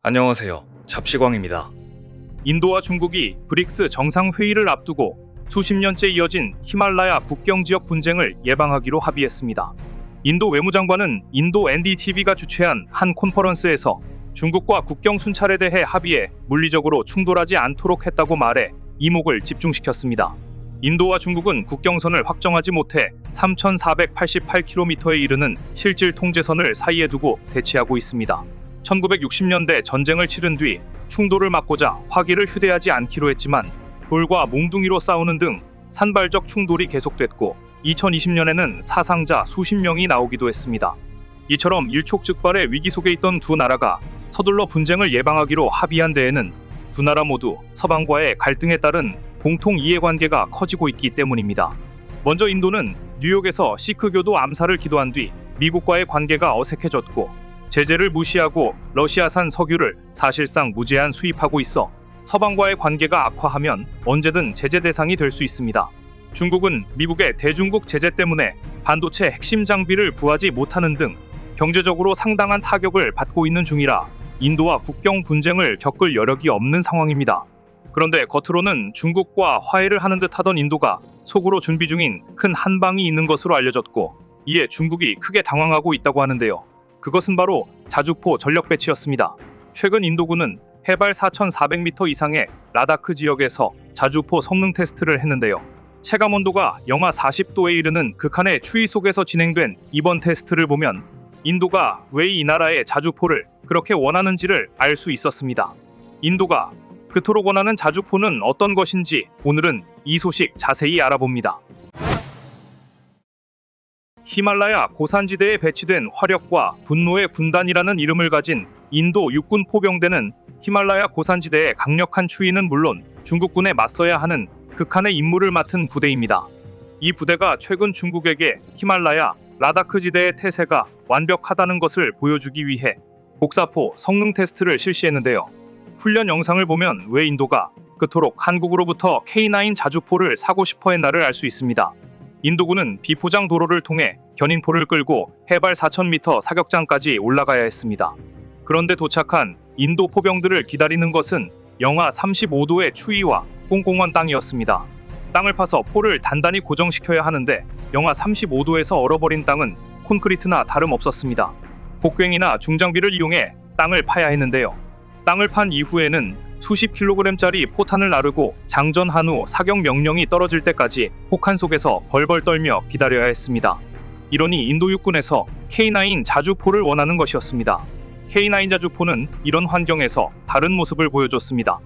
안녕하세요. 잡시광입니다. 인도와 중국이 브릭스 정상회의를 앞두고 수십 년째 이어진 히말라야 국경 지역 분쟁을 예방하기로 합의했습니다. 인도 외무장관은 인도 NDTV가 주최한 한 콘퍼런스에서 중국과 국경 순찰에 대해 합의해 물리적으로 충돌하지 않도록 했다고 말해 이목을 집중시켰습니다. 인도와 중국은 국경선을 확정하지 못해 3,488km에 이르는 실질 통제선을 사이에 두고 대치하고 있습니다. 1960년대 전쟁을 치른 뒤 충돌을 막고자 화기를 휴대하지 않기로 했지만 돌과 몽둥이로 싸우는 등 산발적 충돌이 계속됐고 2020년에는 사상자 수십 명이 나오기도 했습니다. 이처럼 일촉즉발의 위기 속에 있던 두 나라가 서둘러 분쟁을 예방하기로 합의한 데에는 두 나라 모두 서방과의 갈등에 따른 공통 이해관계가 커지고 있기 때문입니다. 먼저 인도는 뉴욕에서 시크교도 암살을 기도한 뒤 미국과의 관계가 어색해졌고 제재를 무시하고 러시아산 석유를 사실상 무제한 수입하고 있어 서방과의 관계가 악화하면 언제든 제재 대상이 될 수 있습니다. 중국은 미국의 대중국 제재 때문에 반도체 핵심 장비를 구하지 못하는 등 경제적으로 상당한 타격을 받고 있는 중이라 인도와 국경 분쟁을 겪을 여력이 없는 상황입니다. 그런데 겉으로는 중국과 화해를 하는 듯 하던 인도가 속으로 준비 중인 큰 한방이 있는 것으로 알려졌고 이에 중국이 크게 당황하고 있다고 하는데요. 그것은 바로 자주포 전력 배치였습니다. 최근 인도군은 해발 4,400m 이상의 라다크 지역에서 자주포 성능 테스트를 했는데요. 체감 온도가 영하 40도에 이르는 극한의 추위 속에서 진행된 이번 테스트를 보면 인도가 왜 이 나라의 자주포를 그렇게 원하는지를 알 수 있었습니다. 인도가 그토록 원하는 자주포는 어떤 것인지 오늘은 이 소식 자세히 알아봅니다. 히말라야 고산지대에 배치된 화력과 분노의 군단이라는 이름을 가진 인도 육군 포병대는 히말라야 고산지대의 강력한 추위는 물론 중국군에 맞서야 하는 극한의 임무를 맡은 부대입니다. 이 부대가 최근 중국에게 히말라야 라다크 지대의 태세가 완벽하다는 것을 보여주기 위해 곡사포 성능 테스트를 실시했는데요. 훈련 영상을 보면 왜 인도가 그토록 한국으로부터 K9 자주포를 사고 싶어 했나를 알 수 있습니다. 인도군은 비포장 도로를 통해 견인포를 끌고 해발 4,000m 사격장까지 올라가야 했습니다. 그런데 도착한 인도 포병들을 기다리는 것은 영하 35도의 추위와 꽁꽁한 땅이었습니다. 땅을 파서 포를 단단히 고정시켜야 하는데 영하 35도에서 얼어버린 땅은 콘크리트나 다름없었습니다. 복갱이나 중장비를 이용해 땅을 파야 했는데요. 땅을 판 이후에는 수십 킬로그램짜리 포탄을 나르고 장전한 후 사격 명령이 떨어질 때까지 혹한 속에서 벌벌 떨며 기다려야 했습니다. 이러니 인도 육군에서 K9 자주포를 원하는 것이었습니다. K9 자주포는 이런 환경에서 다른 모습을 보여줬습니다.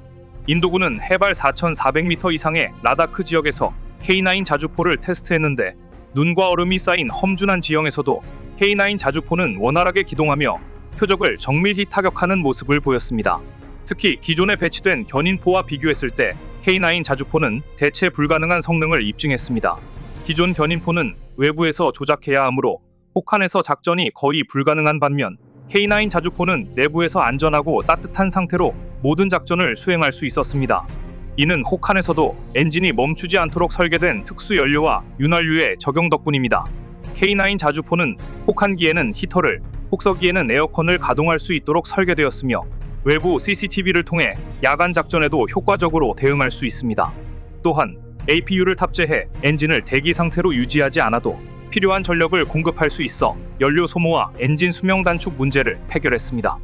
인도군은 해발 4,400m 이상의 라다크 지역에서 K9 자주포를 테스트했는데 눈과 얼음이 쌓인 험준한 지형에서도 K9 자주포는 원활하게 기동하며 표적을 정밀히 타격하는 모습을 보였습니다. 특히 기존에 배치된 견인포와 비교했을 때 K9 자주포는 대체 불가능한 성능을 입증했습니다. 기존 견인포는 외부에서 조작해야 하므로 혹한에서 작전이 거의 불가능한 반면 K9 자주포는 내부에서 안전하고 따뜻한 상태로 모든 작전을 수행할 수 있었습니다. 이는 혹한에서도 엔진이 멈추지 않도록 설계된 특수 연료와 윤활유의 적용 덕분입니다. K9 자주포는 혹한기에는 히터를, 혹서기에는 에어컨을 가동할 수 있도록 설계되었으며 외부 CCTV를 통해 야간 작전에도 효과적으로 대응할 수 있습니다. 또한 APU를 탑재해 엔진을 대기 상태로 유지하지 않아도 필요한 전력을 공급할 수 있어 연료 소모와 엔진 수명 단축 문제를 해결했습니다.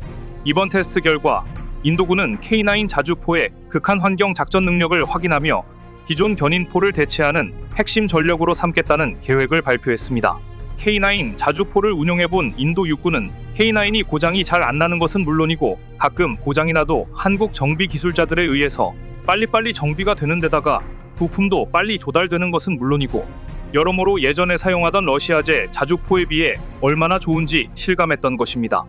이번 테스트 결과 인도군은 K9 자주포의 극한 환경 작전 능력을 확인하며 기존 견인포를 대체하는 핵심 전력으로 삼겠다는 계획을 발표했습니다. K9 자주포를 운용해본 인도 육군은 K9이 고장이 잘 안 나는 것은 물론이고 가끔 고장이 나도 한국 정비 기술자들에 의해서 빨리빨리 정비가 되는 데다가 부품도 빨리 조달되는 것은 물론이고 여러모로 예전에 사용하던 러시아제 자주포에 비해 얼마나 좋은지 실감했던 것입니다.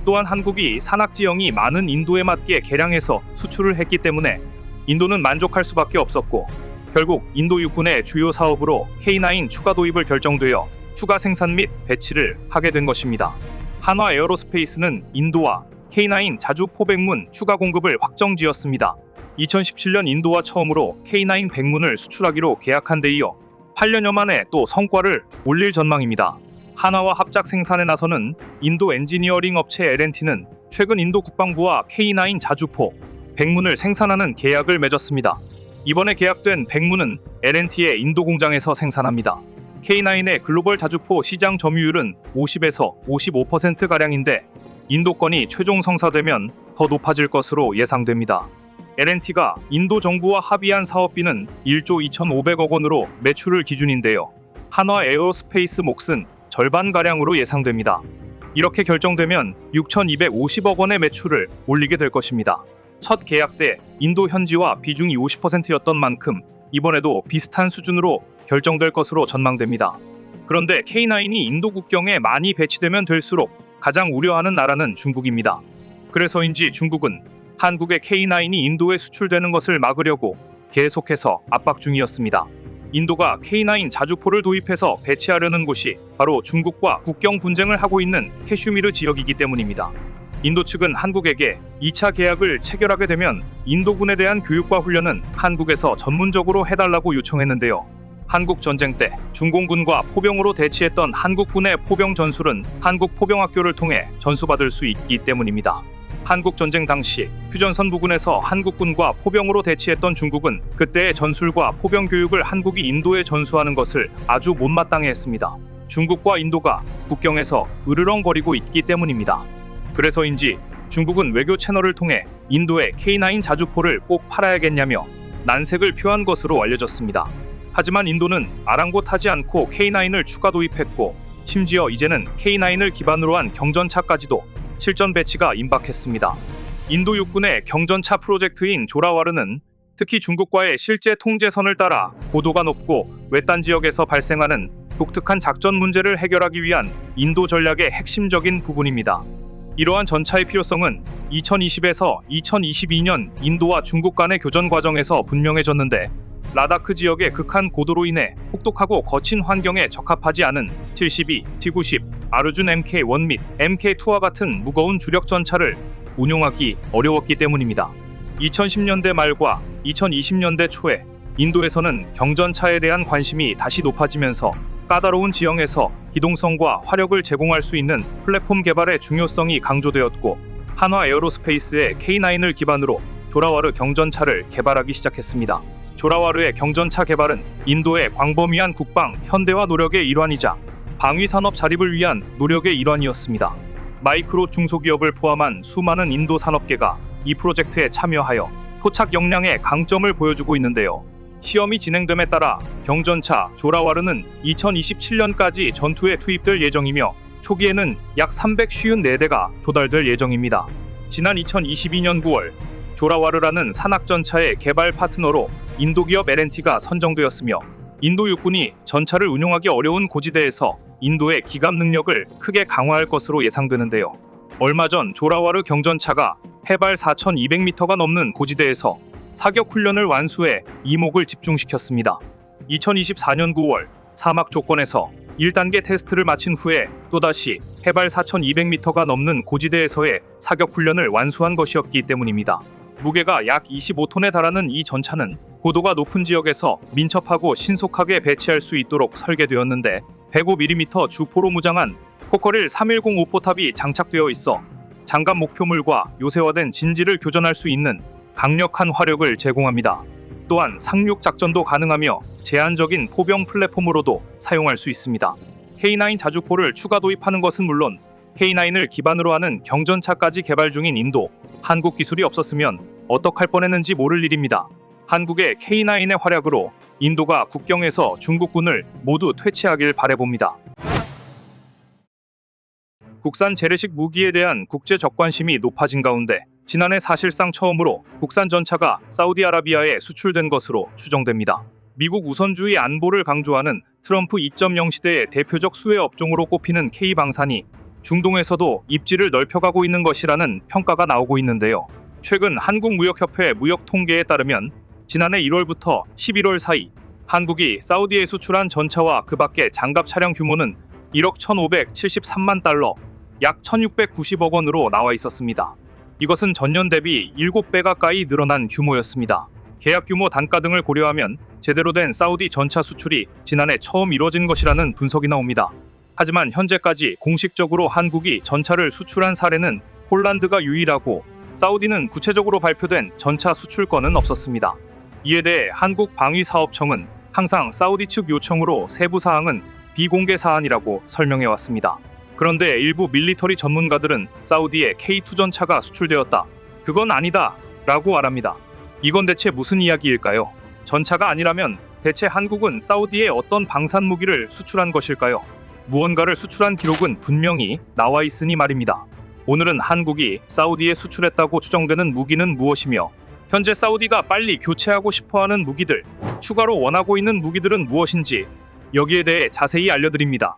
또한 한국이 산악지형이 많은 인도에 맞게 개량해서 수출을 했기 때문에 인도는 만족할 수밖에 없었고 결국 인도 육군의 주요 사업으로 K9 추가 도입을 결정되어 추가 생산 및 배치를 하게 된 것입니다. 한화 에어로스페이스는 인도와 K9 자주포 백문 추가 공급을 확정지었습니다. 2017년 인도와 처음으로 K9 백문을 수출하기로 계약한 데 이어 8년여 만에 또 성과를 올릴 전망입니다. 한화와 합작 생산에 나서는 인도 엔지니어링 업체 L&T는 최근 인도 국방부와 K9 자주포, 백문을 생산하는 계약을 맺었습니다. 이번에 계약된 백문은 L&T의 인도 공장에서 생산합니다. K9의 글로벌 자주포 시장 점유율은 50에서 55%가량인데 인도권이 최종 성사되면 더 높아질 것으로 예상됩니다. L&T가 인도 정부와 합의한 사업비는 1조 2,500억 원으로 매출을 기준인데요. 한화 에어로스페이스 몫은 절반가량으로 예상됩니다. 이렇게 결정되면 6,250억 원의 매출을 올리게 될 것입니다. 첫 계약 때 인도 현지화 비중이 50%였던 만큼 이번에도 비슷한 수준으로 결정될 것으로 전망됩니다. 그런데 K9이 인도 국경에 많이 배치되면 될수록 가장 우려하는 나라는 중국입니다. 그래서인지 중국은 한국의 K9이 인도에 수출되는 것을 막으려고 계속해서 압박 중이었습니다. 인도가 K9 자주포를 도입해서 배치하려는 곳이 바로 중국과 국경 분쟁을 하고 있는 캐슈미르 지역이기 때문입니다. 인도 측은 한국에게 2차 계약을 체결하게 되면 인도군에 대한 교육과 훈련은 한국에서 전문적으로 해달라고 요청했는데요. 한국 전쟁 때 중공군과 포병으로 대치했던 한국군의 포병 전술은 한국 포병학교를 통해 전수받을 수 있기 때문입니다. 한국 전쟁 당시 휴전선 부근에서 한국군과 포병으로 대치했던 중국은 그때의 전술과 포병 교육을 한국이 인도에 전수하는 것을 아주 못마땅해 했습니다. 중국과 인도가 국경에서 으르렁거리고 있기 때문입니다. 그래서인지 중국은 외교 채널을 통해 인도에 K9 자주포를 꼭 팔아야겠냐며 난색을 표한 것으로 알려졌습니다. 하지만 인도는 아랑곳하지 않고 K9을 추가 도입했고 심지어 이제는 K9을 기반으로 한 경전차까지도 실전 배치가 임박했습니다. 인도 육군의 경전차 프로젝트인 조라와르는 특히 중국과의 실제 통제선을 따라 고도가 높고 외딴 지역에서 발생하는 독특한 작전 문제를 해결하기 위한 인도 전략의 핵심적인 부분입니다. 이러한 전차의 필요성은 2020에서 2022년 인도와 중국 간의 교전 과정에서 분명해졌는데 라다크 지역의 극한 고도로 인해 혹독하고 거친 환경에 적합하지 않은 72, T-90, 아르준 MK1 및 MK2와 같은 무거운 주력 전차를 운용하기 어려웠기 때문입니다. 2010년대 말과 2020년대 초에 인도에서는 경전차에 대한 관심이 다시 높아지면서 까다로운 지형에서 기동성과 화력을 제공할 수 있는 플랫폼 개발의 중요성이 강조되었고 한화 에어로스페이스의 K9을 기반으로 조라와르 경전차를 개발하기 시작했습니다. 조라와르의 경전차 개발은 인도의 광범위한 국방 현대화 노력의 일환이자 방위 산업 자립을 위한 노력의 일환이었습니다. 마이크로 중소기업을 포함한 수많은 인도 산업계가 이 프로젝트에 참여하여 포착 역량의 강점을 보여주고 있는데요. 시험이 진행됨에 따라 경전차 조라와르는 2027년까지 전투에 투입될 예정이며 초기에는 약 354대가 조달될 예정입니다. 지난 2022년 9월 조라와르라는 산악전차의 개발 파트너로 인도 기업 L&T가 선정되었으며 인도 육군이 전차를 운용하기 어려운 고지대에서 인도의 기갑 능력을 크게 강화할 것으로 예상되는데요. 얼마 전 조라와르 경전차가 해발 4,200m가 넘는 고지대에서 사격 훈련을 완수해 이목을 집중시켰습니다. 2024년 9월 사막 조건에서 1단계 테스트를 마친 후에 또다시 해발 4,200m가 넘는 고지대에서의 사격 훈련을 완수한 것이었기 때문입니다. 무게가 약 25톤에 달하는 이 전차는 고도가 높은 지역에서 민첩하고 신속하게 배치할 수 있도록 설계되었는데 105mm 주포로 무장한 코커릴 3105 포탑이 장착되어 있어 장갑 목표물과 요새화된 진지를 교전할 수 있는 강력한 화력을 제공합니다. 또한 상륙 작전도 가능하며 제한적인 포병 플랫폼으로도 사용할 수 있습니다. K9 자주포를 추가 도입하는 것은 물론 K9을 기반으로 하는 경전차까지 개발 중인 인도, 한국 기술이 없었으면 어떡할 뻔했는지 모를 일입니다. 한국의 K9의 활약으로 인도가 국경에서 중국군을 모두 퇴치하길 바라봅니다. 국산 재래식 무기에 대한 국제적 관심이 높아진 가운데 지난해 사실상 처음으로 국산 전차가 사우디아라비아에 수출된 것으로 추정됩니다. 미국 우선주의 안보를 강조하는 트럼프 2.0 시대의 대표적 수혜 업종으로 꼽히는 K방산이 중동에서도 입지를 넓혀가고 있는 것이라는 평가가 나오고 있는데요. 최근 한국무역협회 무역 통계에 따르면 지난해 1월부터 11월 사이 한국이 사우디에 수출한 전차와 그 밖의 장갑 차량 규모는 1억 1,573만 달러, 약 1,690억 원으로 나와 있었습니다. 이것은 전년 대비 7배 가까이 늘어난 규모였습니다. 계약 규모 단가 등을 고려하면 제대로 된 사우디 전차 수출이 지난해 처음 이뤄진 것이라는 분석이 나옵니다. 하지만 현재까지 공식적으로 한국이 전차를 수출한 사례는 폴란드가 유일하고 사우디는 구체적으로 발표된 전차 수출 건은 없었습니다. 이에 대해 한국방위사업청은 항상 사우디 측 요청으로 세부 사항은 비공개 사안이라고 설명해 왔습니다. 그런데 일부 밀리터리 전문가들은 사우디에 K2 전차가 수출되었다, 그건 아니다 라고 말합니다. 이건 대체 무슨 이야기일까요? 전차가 아니라면 대체 한국은 사우디에 어떤 방산 무기를 수출한 것일까요? 무언가를 수출한 기록은 분명히 나와 있으니 말입니다. 오늘은 한국이 사우디에 수출했다고 추정되는 무기는 무엇이며 현재 사우디가 빨리 교체하고 싶어하는 무기들, 추가로 원하고 있는 무기들은 무엇인지 여기에 대해 자세히 알려드립니다.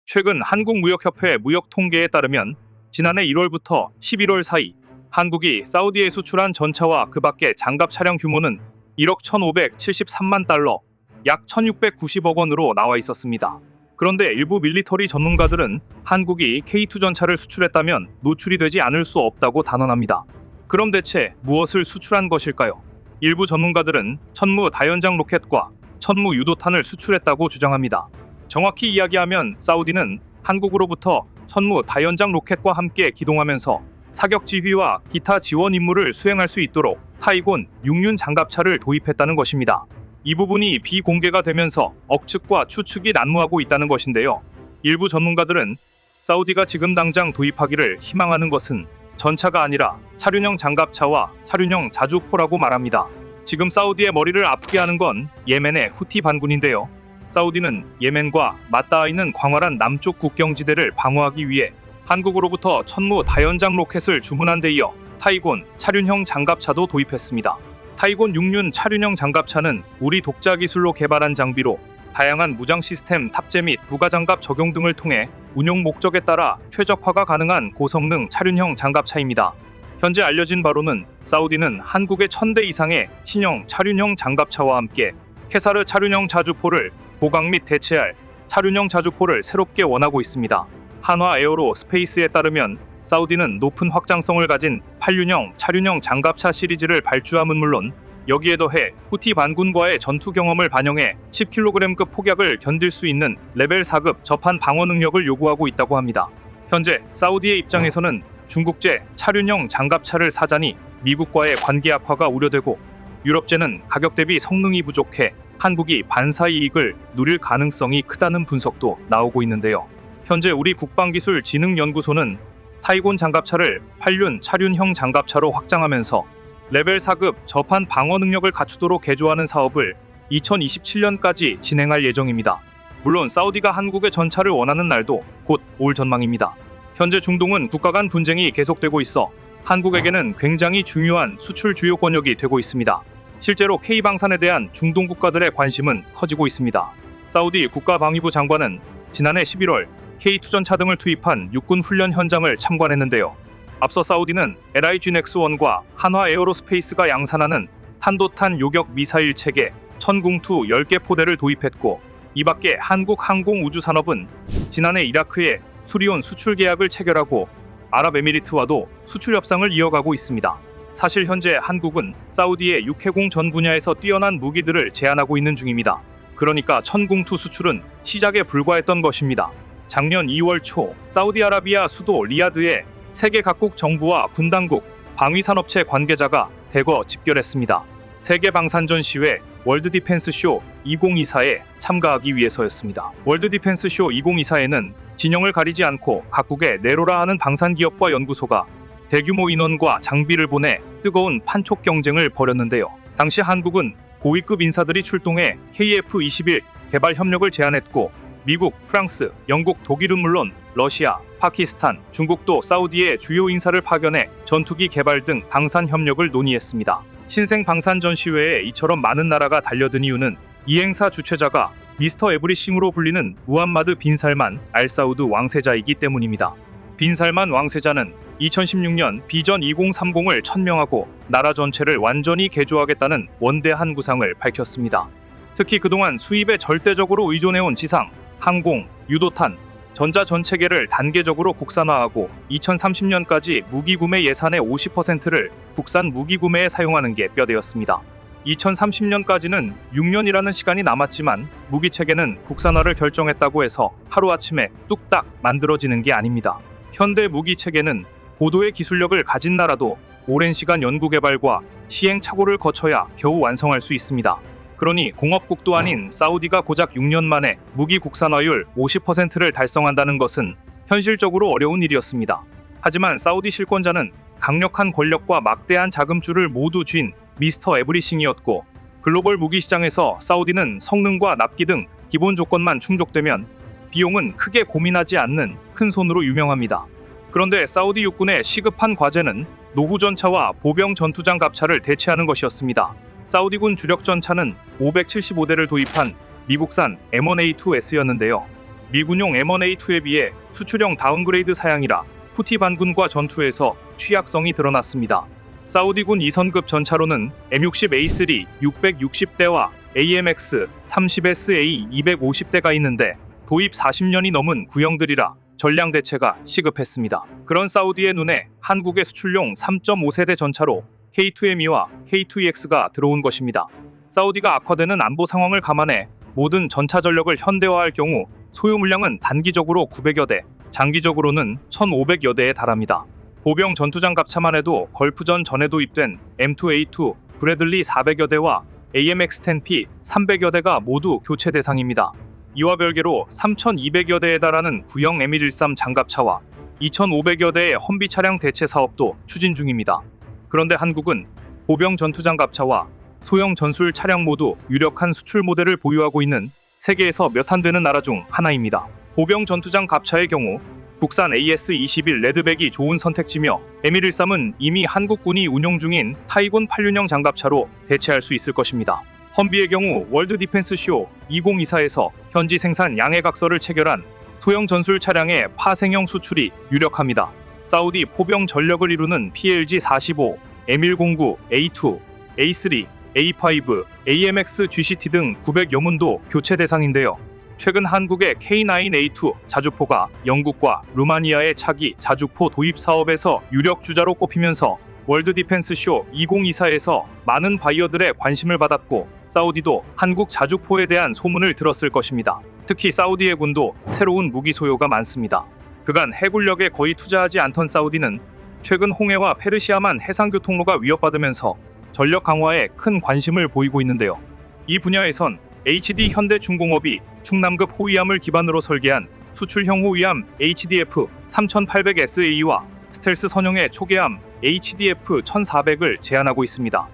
최근 한국무역협회 무역 통계에 따르면 지난해 1월부터 11월 사이 한국이 사우디에 수출한 전차와 그 밖의 장갑 차량 규모는 1억 1,573만 달러, 약 1,690억 원으로 나와 있었습니다. 그런데 일부 밀리터리 전문가들은 한국이 K2 전차를 수출했다면 노출이 되지 않을 수 없다고 단언합니다. 그럼 대체 무엇을 수출한 것일까요? 일부 전문가들은 천무 다연장 로켓과 천무 유도탄을 수출했다고 주장합니다. 정확히 이야기하면 사우디는 한국으로부터 천무 다연장 로켓과 함께 기동하면서 사격 지휘와 기타 지원 임무를 수행할 수 있도록 타이곤 6륜 장갑차를 도입했다는 것입니다. 이 부분이 비공개가 되면서 억측과 추측이 난무하고 있다는 것인데요. 일부 전문가들은 사우디가 지금 당장 도입하기를 희망하는 것은 전차가 아니라 차륜형 장갑차와 차륜형 자주포라고 말합니다. 지금 사우디의 머리를 아프게 하는 건 예멘의 후티 반군인데요. 사우디는 예멘과 맞닿아 있는 광활한 남쪽 국경지대를 방어하기 위해 한국으로부터 천무 다연장 로켓을 주문한 데 이어 타이곤 차륜형 장갑차도 도입했습니다. 타이곤 6륜 차륜형 장갑차는 우리 독자 기술로 개발한 장비로 다양한 무장 시스템 탑재 및 부가장갑 적용 등을 통해 운용 목적에 따라 최적화가 가능한 고성능 차륜형 장갑차입니다. 현재 알려진 바로는 사우디는 한국의 1,000대 이상의 신형 차륜형 장갑차와 함께 캐사르 차륜형 자주포를 보강 및 대체할 차륜형 자주포를 새롭게 원하고 있습니다. 한화 에어로 스페이스에 따르면 사우디는 높은 확장성을 가진 8륜형 차륜형 장갑차 시리즈를 발주함은 물론 여기에 더해 후티 반군과의 전투 경험을 반영해 10kg급 폭약을 견딜 수 있는 레벨 4급 저판 방어 능력을 요구하고 있다고 합니다. 현재 사우디의 입장에서는 중국제 차륜형 장갑차를 사자니 미국과의 관계 악화가 우려되고 유럽제는 가격 대비 성능이 부족해 한국이 반사 이익을 누릴 가능성이 크다는 분석도 나오고 있는데요. 현재 우리 국방기술진흥연구소는 타이곤 장갑차를 8륜 차륜형 장갑차로 확장하면서 레벨 4급 저판 방어 능력을 갖추도록 개조하는 사업을 2027년까지 진행할 예정입니다. 물론 사우디가 한국의 전차를 원하는 날도 곧 올 전망입니다. 현재 중동은 국가 간 분쟁이 계속되고 있어 한국에게는 굉장히 중요한 수출 주요 권역이 되고 있습니다. 실제로 K방산에 대한 중동 국가들의 관심은 커지고 있습니다. 사우디 국가방위부 장관은 지난해 11월 K2 전차 등을 투입한 육군 훈련 현장을 참관했는데요. 앞서 사우디는 LIG-X1과 한화 에어로스페이스가 양산하는 탄도탄 요격 미사일 체계 천궁2 10개 포대를 도입했고, 이 밖에 한국항공우주산업은 지난해 이라크에 수리온 수출 계약을 체결하고 아랍에미리트와도 수출 협상을 이어가고 있습니다. 사실 현재 한국은 사우디의 육해공 전 분야에서 뛰어난 무기들을 제안하고 있는 중입니다. 그러니까 천궁2 수출은 시작에 불과했던 것입니다. 작년 2월 초 사우디아라비아 수도 리야드에 세계 각국 정부와 군당국, 방위산업체 관계자가 대거 집결했습니다. 세계방산전시회 월드디펜스쇼 2024에 참가하기 위해서였습니다. 월드디펜스쇼 2024에는 진영을 가리지 않고 각국의 네로라 하는 방산기업과 연구소가 대규모 인원과 장비를 보내 뜨거운 판촉 경쟁을 벌였는데요. 당시 한국은 고위급 인사들이 출동해 KF-21 개발 협력을 제안했고, 미국, 프랑스, 영국, 독일은 물론 러시아, 파키스탄, 중국도 사우디에 주요 인사를 파견해 전투기 개발 등 방산 협력을 논의했습니다. 신생 방산 전시회에 이처럼 많은 나라가 달려든 이유는 이 행사 주최자가 미스터 에브리싱으로 불리는 무함마드 빈 살만 알 사우드 왕세자이기 때문입니다. 빈 살만 왕세자는 2016년 비전 2030을 천명하고 나라 전체를 완전히 개조하겠다는 원대한 구상을 밝혔습니다. 특히 그동안 수입에 절대적으로 의존해온 지상, 항공, 유도탄, 전자전체계를 단계적으로 국산화하고 2030년까지 무기구매 예산의 50%를 국산 무기구매에 사용하는 게 뼈대였습니다. 2030년까지는 6년이라는 시간이 남았지만 무기체계는 국산화를 결정했다고 해서 하루아침에 뚝딱 만들어지는 게 아닙니다. 현대 무기 체계는 고도의 기술력을 가진 나라도 오랜 시간 연구개발과 시행착오를 거쳐야 겨우 완성할 수 있습니다. 그러니 공업국도 아닌 사우디가 고작 6년 만에 무기 국산화율 50%를 달성한다는 것은 현실적으로 어려운 일이었습니다. 하지만 사우디 실권자는 강력한 권력과 막대한 자금줄을 모두 쥔 미스터 에브리싱이었고, 글로벌 무기 시장에서 사우디는 성능과 납기 등 기본 조건만 충족되면 비용은 크게 고민하지 않는 큰 손으로 유명합니다. 그런데 사우디 육군의 시급한 과제는 노후 전차와 보병 전투장 갑차를 대체하는 것이었습니다. 사우디군 주력 전차는 575대를 도입한 미국산 M1A2S였는데요. 미군용 M1A2에 비해 수출형 다운그레이드 사양이라 후티 반군과 전투에서 취약성이 드러났습니다. 사우디군 2선급 전차로는 M60A3 660대와 AMX 30SA 250대가 있는데 도입 40년이 넘은 구형들이라 전량 대체가 시급했습니다. 그런 사우디의 눈에 한국의 수출용 3.5세대 전차로 K2ME와 K2EX가 들어온 것입니다. 사우디가 악화되는 안보 상황을 감안해 모든 전차 전력을 현대화할 경우 소요 물량은 단기적으로 900여 대, 장기적으로는 1,500여 대에 달합니다. 보병 전투장 갑차만 해도 걸프전 전에 도입된 M2A2, 브래들리 400여 대와 AMX-10P 300여 대가 모두 교체 대상입니다. 이와 별개로 3,200여 대에 달하는 구형 M113 장갑차와 2,500여 대의 험비 차량 대체 사업도 추진 중입니다. 그런데 한국은 보병 전투장 갑차와 소형 전술 차량 모두 유력한 수출 모델을 보유하고 있는 세계에서 몇 안 되는 나라 중 하나입니다. 보병 전투장 갑차의 경우 국산 AS-21 레드백이 좋은 선택지며 M113은 이미 한국군이 운용 중인 타이곤 8륜형 장갑차로 대체할 수 있을 것입니다. 험비의 경우 월드 디펜스 쇼 2024에서 현지 생산 양해각서를 체결한 소형 전술 차량의 파생형 수출이 유력합니다. 사우디 포병 전력을 이루는 PLG-45, M109, A2, A3, A5, AMX GCT 등 900여 문도 교체 대상인데요. 최근 한국의 K9A2 자주포가 영국과 루마니아의 차기 자주포 도입 사업에서 유력 주자로 꼽히면서 월드 디펜스 쇼 2024에서 많은 바이어들의 관심을 받았고, 사우디도 한국 자주포에 대한 소문을 들었을 것입니다. 특히 사우디 해군도 새로운 무기 소요가 많습니다. 그간 해군력에 거의 투자하지 않던 사우디는 최근 홍해와 페르시아만 해상교통로가 위협받으면서 전력 강화에 큰 관심을 보이고 있는데요. 이 분야에선 HD 현대중공업이 충남급 호위함을 기반으로 설계한 수출형 호위함 HDF 3800SA와 스텔스 선형의 초계함 HDF 1400을 제안하고 있습니다.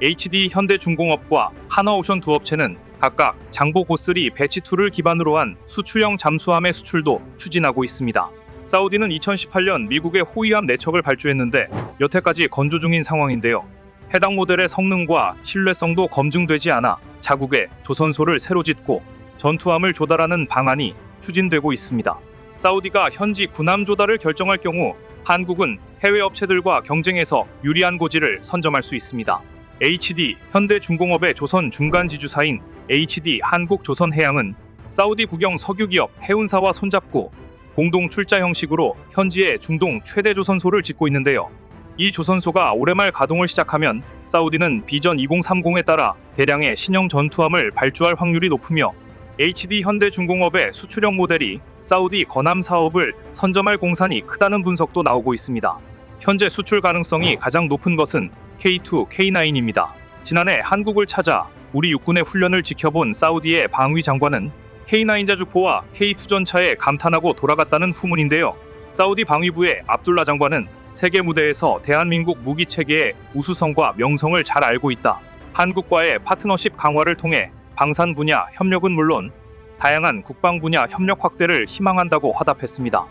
HD 현대중공업과 하나오션 두 업체는 각각 장보 고스리 배치2를 기반으로 한 수출형 잠수함의 수출도 추진하고 있습니다. 사우디는 2018년 미국의 호위함 4척을 발주했는데 여태까지 건조 중인 상황인데요. 해당 모델의 성능과 신뢰성도 검증되지 않아 자국에 조선소를 새로 짓고 전투함을 조달하는 방안이 추진되고 있습니다. 사우디가 현지 군함 조달을 결정할 경우 한국은 해외 업체들과 경쟁해서 유리한 고지를 선점할 수 있습니다. HD 현대중공업의 조선 중간 지주사인 HD 한국조선해양은 사우디 국영 석유기업 해운사와 손잡고 공동 출자 형식으로 현지의 중동 최대 조선소를 짓고 있는데요. 이 조선소가 올해 말 가동을 시작하면 사우디는 비전 2030에 따라 대량의 신형 전투함을 발주할 확률이 높으며 HD 현대중공업의 수출형 모델이 사우디 건함 사업을 선점할 공산이 크다는 분석도 나오고 있습니다. 현재 수출 가능성이 가장 높은 것은 K2, K9입니다. 지난해 한국을 찾아 우리 육군의 훈련을 지켜본 사우디의 방위 장관은 K9 자주포와 K2 전차에 감탄하고 돌아갔다는 후문인데요. 사우디 방위부의 압둘라 장관은 세계 무대에서 대한민국 무기 체계의 우수성과 명성을 잘 알고 있다. 한국과의 파트너십 강화를 통해 방산 분야 협력은 물론 다양한 국방 분야 협력 확대를 희망한다고 화답했습니다.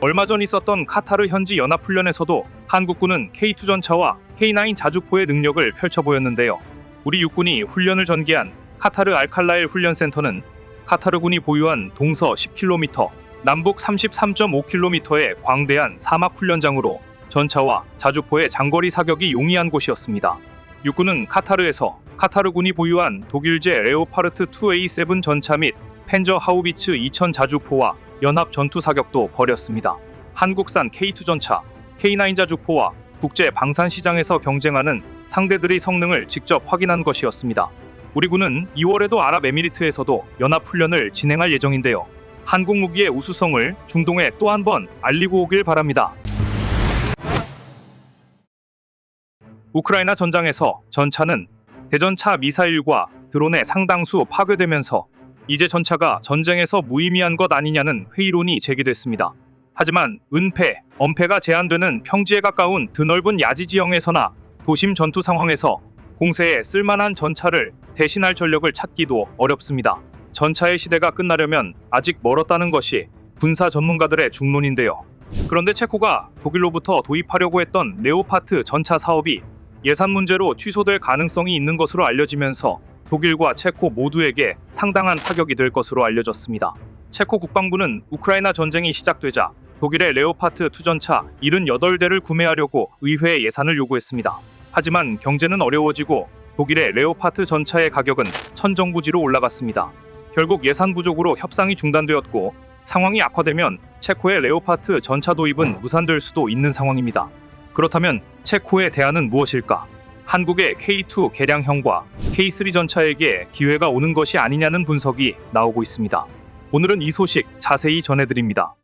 얼마 전 있었던 카타르 현지 연합훈련에서도 한국군은 K2 전차와 K9 자주포의 능력을 펼쳐 보였는데요. 우리 육군이 훈련을 전개한 카타르 알칼라일 훈련센터는 카타르군이 보유한 동서 10km, 남북 33.5km의 광대한 사막 훈련장으로 전차와 자주포의 장거리 사격이 용이한 곳이었습니다. 육군은 카타르에서 카타르군이 보유한 독일제 레오파르트 2A7 전차 및 펜저 하우비츠 2000 자주포와 연합 전투 사격도 벌였습니다. 한국산 K2 전차, K9 자주포와 국제 방산 시장에서 경쟁하는 상대들의 성능을 직접 확인한 것이었습니다. 우리 군은 2월에도 아랍에미리트에서도 연합 훈련을 진행할 예정인데요. 한국 무기의 우수성을 중동에 또 한 번 알리고 오길 바랍니다. 우크라이나 전장에서 전차는 대전차 미사일과 드론에 상당수 파괴되면서 이제 전차가 전쟁에서 무의미한 것 아니냐는 회의론이 제기됐습니다. 하지만 은폐, 엄폐가 제한되는 평지에 가까운 드넓은 야지 지형에서나 도심 전투 상황에서 공세에 쓸만한 전차를 대신할 전력을 찾기도 어렵습니다. 전차의 시대가 끝나려면 아직 멀었다는 것이 군사 전문가들의 중론인데요. 그런데 체코가 독일로부터 도입하려고 했던 레오파트 전차 사업이 예산 문제로 취소될 가능성이 있는 것으로 알려지면서 독일과 체코 모두에게 상당한 타격이 될 것으로 알려졌습니다. 체코 국방부는 우크라이나 전쟁이 시작되자 독일의 레오파트 투전차 78대를 구매하려고 의회에 예산을 요구했습니다. 하지만 경제는 어려워지고 독일의 레오파트 전차의 가격은 천정부지로 올라갔습니다. 결국 예산 부족으로 협상이 중단되었고 상황이 악화되면 체코의 레오파트 전차 도입은 무산될 수도 있는 상황입니다. 그렇다면 체코의 대안은 무엇일까? 한국의 K2 개량형과 K3 전차에게 기회가 오는 것이 아니냐는 분석이 나오고 있습니다. 오늘은 이 소식 자세히 전해드립니다.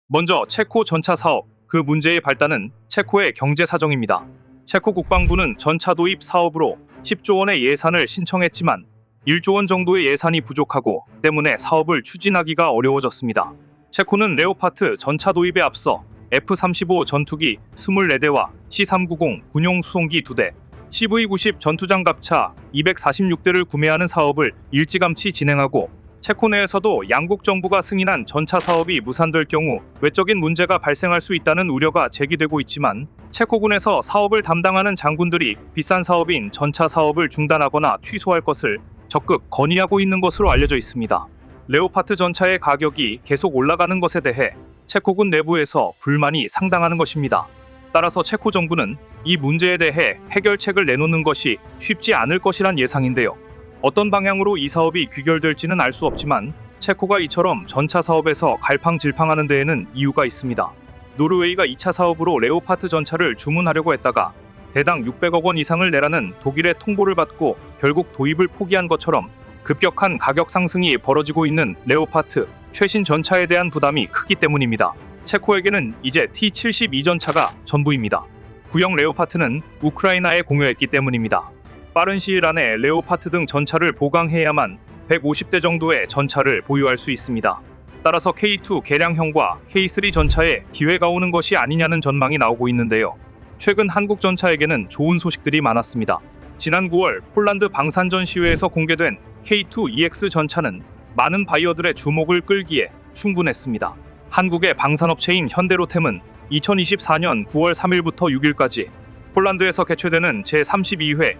먼저 체코 전차 사업, 그 문제의 발단은 체코의 경제 사정입니다. 체코 국방부는 전차 도입 사업으로 10조 원의 예산을 신청했지만 1조 원 정도의 예산이 부족하고 때문에 사업을 추진하기가 어려워졌습니다. 체코는 레오파트 전차 도입에 앞서 F-35 전투기 24대와 C-390 군용 수송기 2대, CV-90 전투장갑차 246대를 구매하는 사업을 일찌감치 진행하고 체코 내에서도 양국 정부가 승인한 전차 사업이 무산될 경우 외적인 문제가 발생할 수 있다는 우려가 제기되고 있지만 체코군에서 사업을 담당하는 장군들이 비싼 사업인 전차 사업을 중단하거나 취소할 것을 적극 건의하고 있는 것으로 알려져 있습니다. 레오파트 전차의 가격이 계속 올라가는 것에 대해 체코군 내부에서 불만이 상당하는 것입니다. 따라서 체코 정부는 이 문제에 대해 해결책을 내놓는 것이 쉽지 않을 것이란 예상인데요. 어떤 방향으로 이 사업이 귀결될지는 알 수 없지만 체코가 이처럼 전차 사업에서 갈팡질팡하는 데에는 이유가 있습니다. 노르웨이가 2차 사업으로 레오파트 전차를 주문하려고 했다가 대당 600억 원 이상을 내라는 독일의 통보를 받고 결국 도입을 포기한 것처럼 급격한 가격 상승이 벌어지고 있는 레오파트 최신 전차에 대한 부담이 크기 때문입니다. 체코에게는 이제 T-72 전차가 전부입니다. 구형 레오파트는 우크라이나에 공여했기 때문입니다. 빠른 시일 안에 레오파트 등 전차를 보강해야만 150대 정도의 전차를 보유할 수 있습니다. 따라서 K2 개량형과 K3 전차에 기회가 오는 것이 아니냐는 전망이 나오고 있는데요. 최근 한국 전차에게는 좋은 소식들이 많았습니다. 지난 9월 폴란드 방산전 시회에서 공개된 K2EX 전차는 많은 바이어들의 주목을 끌기에 충분했습니다. 한국의 방산업체인 현대로템은 2024년 9월 3일부터 6일까지 폴란드에서 개최되는 제32회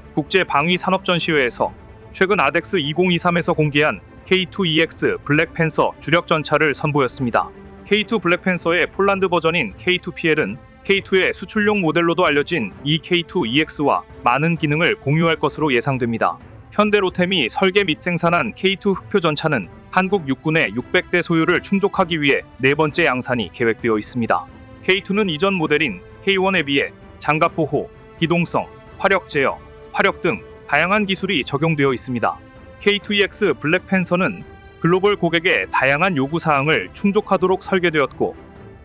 국제방위산업전시회에서 최근 아덱스 2023에서 공개한 K2EX 블랙팬서 주력 전차를 선보였습니다. K2 블랙팬서의 폴란드 버전인 K2PL은 K2의 수출용 모델로도 알려진 이 K2EX와 많은 기능을 공유할 것으로 예상됩니다. 현대로템이 설계 및 생산한 K2 흑표 전차는 한국 육군의 600대 소유를 충족하기 위해 네 번째 양산이 계획되어 있습니다. K2는 이전 모델인 K1에 비해 장갑 보호, 기동성, 화력 제어, 화력 등 다양한 기술이 적용되어 있습니다. K2EX 블랙팬서는 글로벌 고객의 다양한 요구사항을 충족하도록 설계되었고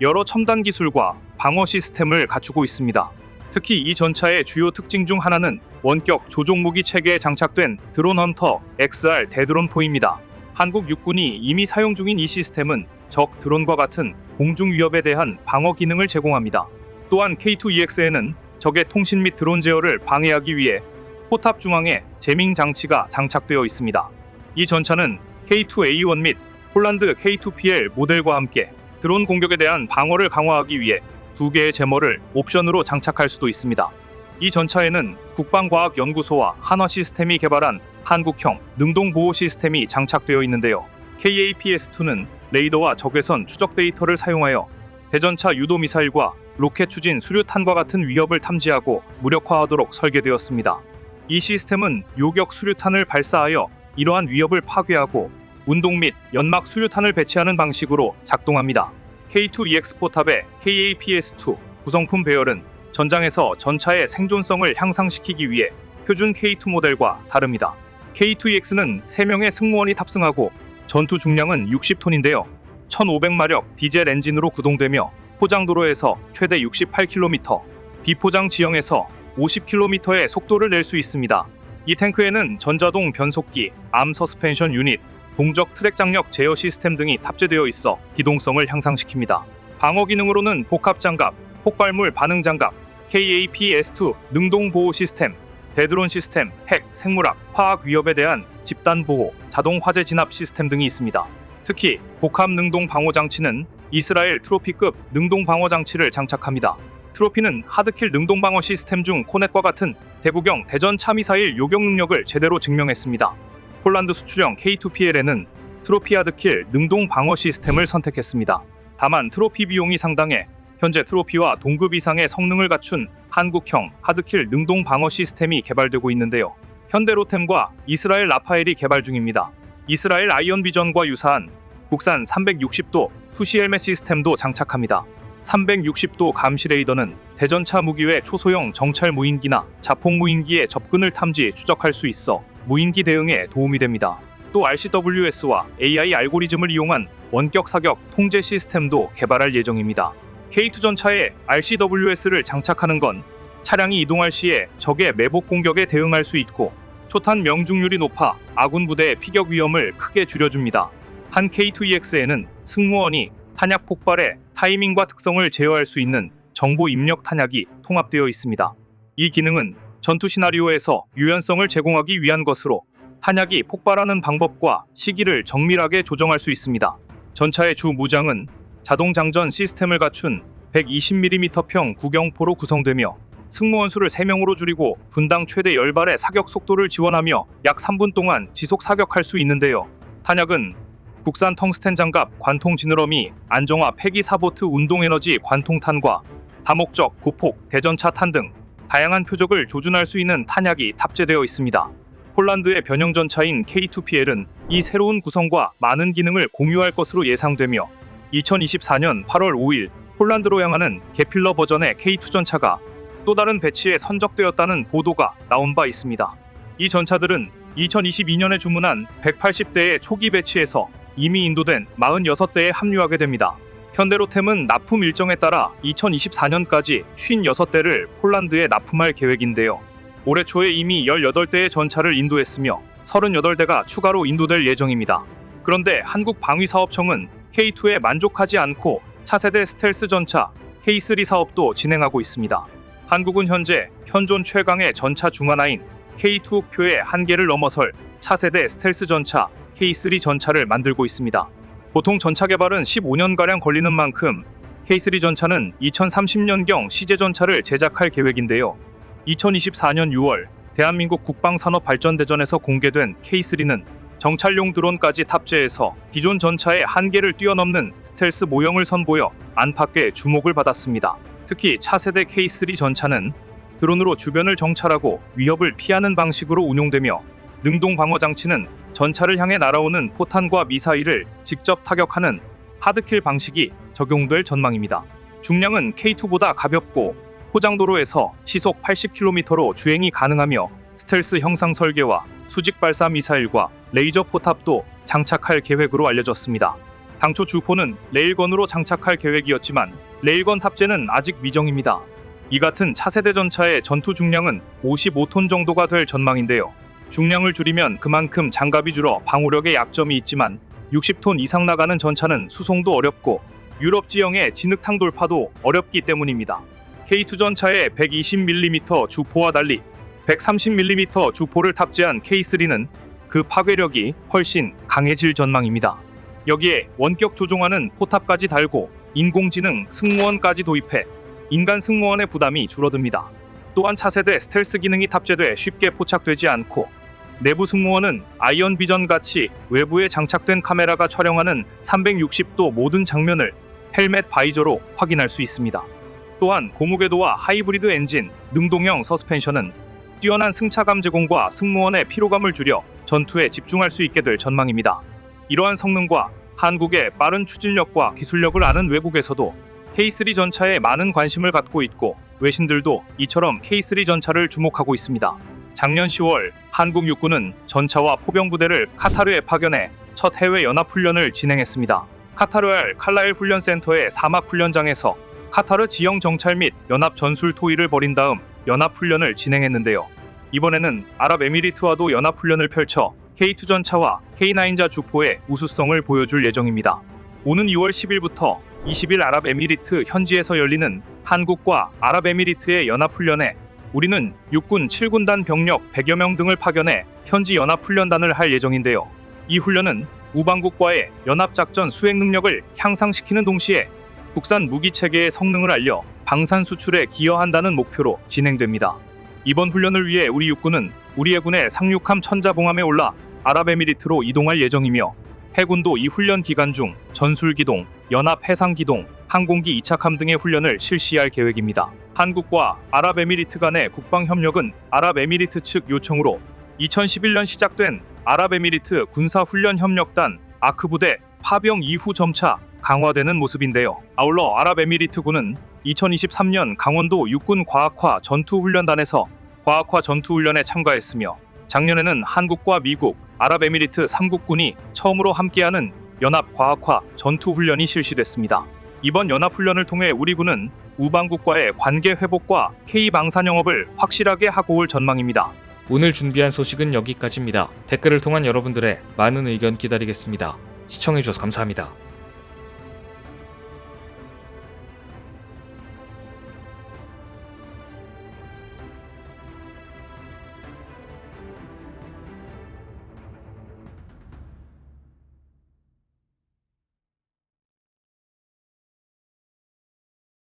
여러 첨단 기술과 방어 시스템을 갖추고 있습니다. 특히 이 전차의 주요 특징 중 하나는 원격 조종 무기 체계에 장착된 드론 헌터 XR 대드론포입니다. 한국 육군이 이미 사용 중인 이 시스템은 적 드론과 같은 공중 위협에 대한 방어 기능을 제공합니다. 또한 K2EX에는 적의 통신 및 드론 제어를 방해하기 위해 포탑 중앙에 제밍 장치가 장착되어 있습니다. 이 전차는 K2A1 및 폴란드 K2PL 모델과 함께 드론 공격에 대한 방어를 강화하기 위해 두 개의 제머를 옵션으로 장착할 수도 있습니다. 이 전차에는 국방과학연구소와 한화시스템이 개발한 한국형 능동보호 시스템이 장착되어 있는데요. KAPS-2는 레이더와 적외선 추적 데이터를 사용하여 대전차 유도미사일과 로켓 추진 수류탄과 같은 위협을 탐지하고 무력화하도록 설계되었습니다. 이 시스템은 요격 수류탄을 발사하여 이러한 위협을 파괴하고 운동 및 연막 수류탄을 배치하는 방식으로 작동합니다. K2EX 포탑의 KAPS-2 구성품 배열은 전장에서 전차의 생존성을 향상시키기 위해 표준 K2 모델과 다릅니다. K2EX는 3명의 승무원이 탑승하고 전투 중량은 60톤인데요. 1500마력 디젤 엔진으로 구동되며 포장도로에서 최대 68km, 비포장 지형에서 50km의 속도를 낼 수 있습니다. 이 탱크에는 전자동 변속기, 암 서스펜션 유닛, 동적 트랙 장력 제어 시스템 등이 탑재되어 있어 기동성을 향상시킵니다. 방어 기능으로는 복합 장갑, 폭발물 반응 장갑, KAPS2 능동 보호 시스템, 대드론 시스템, 핵, 생물학, 화학 위협에 대한 집단 보호, 자동 화재 진압 시스템 등이 있습니다. 특히 복합 능동 방호 장치는 이스라엘 트로피급 능동 방어 장치를 장착합니다. 트로피는 하드킬 능동 방어 시스템 중 코넷과 같은 대구경 대전차 미사일 요격 능력을 제대로 증명했습니다. 폴란드 수출형 K2PL에는 트로피 하드킬 능동 방어 시스템을 선택했습니다. 다만 트로피 비용이 상당해 현재 트로피와 동급 이상의 성능을 갖춘 한국형 하드킬 능동 방어 시스템이 개발되고 있는데요. 현대로템과 이스라엘 라파엘이 개발 중입니다. 이스라엘 아이언 비전과 유사한 국산 360도 투시 헬멧 시스템도 장착합니다. 360도 감시 레이더는 대전차 무기외 초소형 정찰 무인기나 자폭 무인기의 접근을 탐지 추적할 수 있어 무인기 대응에 도움이 됩니다. 또 RCWS와 AI 알고리즘을 이용한 원격 사격 통제 시스템도 개발할 예정입니다. K2 전차에 RCWS를 장착하는 건 차량이 이동할 시에 적의 매복 공격에 대응할 수 있고 초탄 명중률이 높아 아군 부대의 피격 위험을 크게 줄여줍니다. 한 K2EX에는 승무원이 탄약 폭발의 타이밍과 특성을 제어할 수 있는 정보 입력 탄약이 통합되어 있습니다. 이 기능은 전투 시나리오에서 유연성을 제공하기 위한 것으로 탄약이 폭발하는 방법과 시기를 정밀하게 조정할 수 있습니다. 전차의 주 무장은 자동 장전 시스템을 갖춘 120mm평 구경포로 구성되며 승무원 수를 3명으로 줄이고 분당 최대 10발의 사격 속도를 지원하며 약 3분 동안 지속 사격할 수 있는데요. 탄약은 국산 텅스텐 장갑 관통 지느러미, 안정화 폐기 사보트 운동에너지 관통탄과 다목적, 고폭, 대전차 탄 등 다양한 표적을 조준할 수 있는 탄약이 탑재되어 있습니다. 폴란드의 변형 전차인 K2PL은 이 새로운 구성과 많은 기능을 공유할 것으로 예상되며 2024년 8월 5일 폴란드로 향하는 게필러 버전의 K2 전차가 또 다른 배치에 선적되었다는 보도가 나온 바 있습니다. 이 전차들은 2022년에 주문한 180대의 초기 배치에서 이미 인도된 46대에 합류하게 됩니다. 현대로템은 납품 일정에 따라 2024년까지 56대를 폴란드에 납품할 계획인데요. 올해 초에 이미 18대의 전차를 인도했으며 38대가 추가로 인도될 예정입니다. 그런데 한국방위사업청은 K2에 만족하지 않고 차세대 스텔스 전차 K3 사업도 진행하고 있습니다. 한국은 현재 현존 최강의 전차 중 하나인 K2 표의 한계를 넘어설 차세대 스텔스 전차 K3 전차를 만들고 있습니다. 보통 전차 개발은 15년가량 걸리는 만큼 K3 전차는 2030년경 시제 전차를 제작할 계획인데요. 2024년 6월 대한민국 국방산업발전대전에서 공개된 K3는 정찰용 드론까지 탑재해서 기존 전차의 한계를 뛰어넘는 스텔스 모형을 선보여 안팎의 주목을 받았습니다. 특히 차세대 K3 전차는 드론으로 주변을 정찰하고 위협을 피하는 방식으로 운용되며 능동 방어 장치는 전차를 향해 날아오는 포탄과 미사일을 직접 타격하는 하드킬 방식이 적용될 전망입니다. 중량은 K2보다 가볍고 포장도로에서 시속 80km로 주행이 가능하며 스텔스 형상 설계와 수직 발사 미사일과 레이저 포탑도 장착할 계획으로 알려졌습니다. 당초 주포는 레일건으로 장착할 계획이었지만 레일건 탑재는 아직 미정입니다. 이 같은 차세대 전차의 전투 중량은 55톤 정도가 될 전망인데요. 중량을 줄이면 그만큼 장갑이 줄어 방호력에 약점이 있지만 60톤 이상 나가는 전차는 수송도 어렵고 유럽 지형의 진흙탕 돌파도 어렵기 때문입니다. K2 전차의 120mm 주포와 달리 130mm 주포를 탑재한 K3는 그 파괴력이 훨씬 강해질 전망입니다. 여기에 원격 조종하는 포탑까지 달고 인공지능 승무원까지 도입해 인간 승무원의 부담이 줄어듭니다. 또한 차세대 스텔스 기능이 탑재돼 쉽게 포착되지 않고 내부 승무원은 아이언 비전 같이 외부에 장착된 카메라가 촬영하는 360도 모든 장면을 헬멧 바이저로 확인할 수 있습니다. 또한 고무궤도와 하이브리드 엔진, 능동형 서스펜션은 뛰어난 승차감 제공과 승무원의 피로감을 줄여 전투에 집중할 수 있게 될 전망입니다. 이러한 성능과 한국의 빠른 추진력과 기술력을 아는 외국에서도 K3 전차에 많은 관심을 갖고 있고 외신들도 이처럼 K3 전차를 주목하고 있습니다. 작년 10월 한국 육군은 전차와 포병부대를 카타르에 파견해 첫 해외 연합훈련을 진행했습니다. 카타르 알 칼라일 훈련센터의 사막 훈련장에서 카타르 지형 정찰 및 연합 전술 토의를 벌인 다음 연합훈련을 진행했는데요. 이번에는 아랍에미리트와도 연합훈련을 펼쳐 K2 전차와 K9자 주포의 우수성을 보여줄 예정입니다. 오는 2월 10일부터 20일 아랍에미리트 현지에서 열리는 한국과 아랍에미리트의 연합훈련에 우리는 육군 7군단 병력 100여 명 등을 파견해 현지 연합훈련단을 할 예정인데요. 이 훈련은 우방국과의 연합작전 수행 능력을 향상시키는 동시에 국산 무기체계의 성능을 알려 방산 수출에 기여한다는 목표로 진행됩니다. 이번 훈련을 위해 우리 육군은 우리 해군의 상륙함 천자봉함에 올라 아랍에미리트로 이동할 예정이며 해군도 이 훈련 기간 중 전술기동, 연합해상기동, 항공기 이착함 등의 훈련을 실시할 계획입니다. 한국과 아랍에미리트 간의 국방협력은 아랍에미리트 측 요청으로 2011년 시작된 아랍에미리트 군사훈련협력단 아크부대 파병 이후 점차 강화되는 모습인데요. 아울러 아랍에미리트군은 2023년 강원도 육군과학화 전투훈련단에서 과학화 전투훈련에 참가했으며 작년에는 한국과 미국, 아랍에미리트 3국군이 처음으로 함께하는 연합과학화 전투훈련이 실시됐습니다. 이번 연합훈련을 통해 우리 군은 우방국과의 관계 회복과 K-방산 영업을 확실하게 하고 올 전망입니다. 오늘 준비한 소식은 여기까지입니다. 댓글을 통한 여러분들의 많은 의견 기다리겠습니다. 시청해주셔서 감사합니다.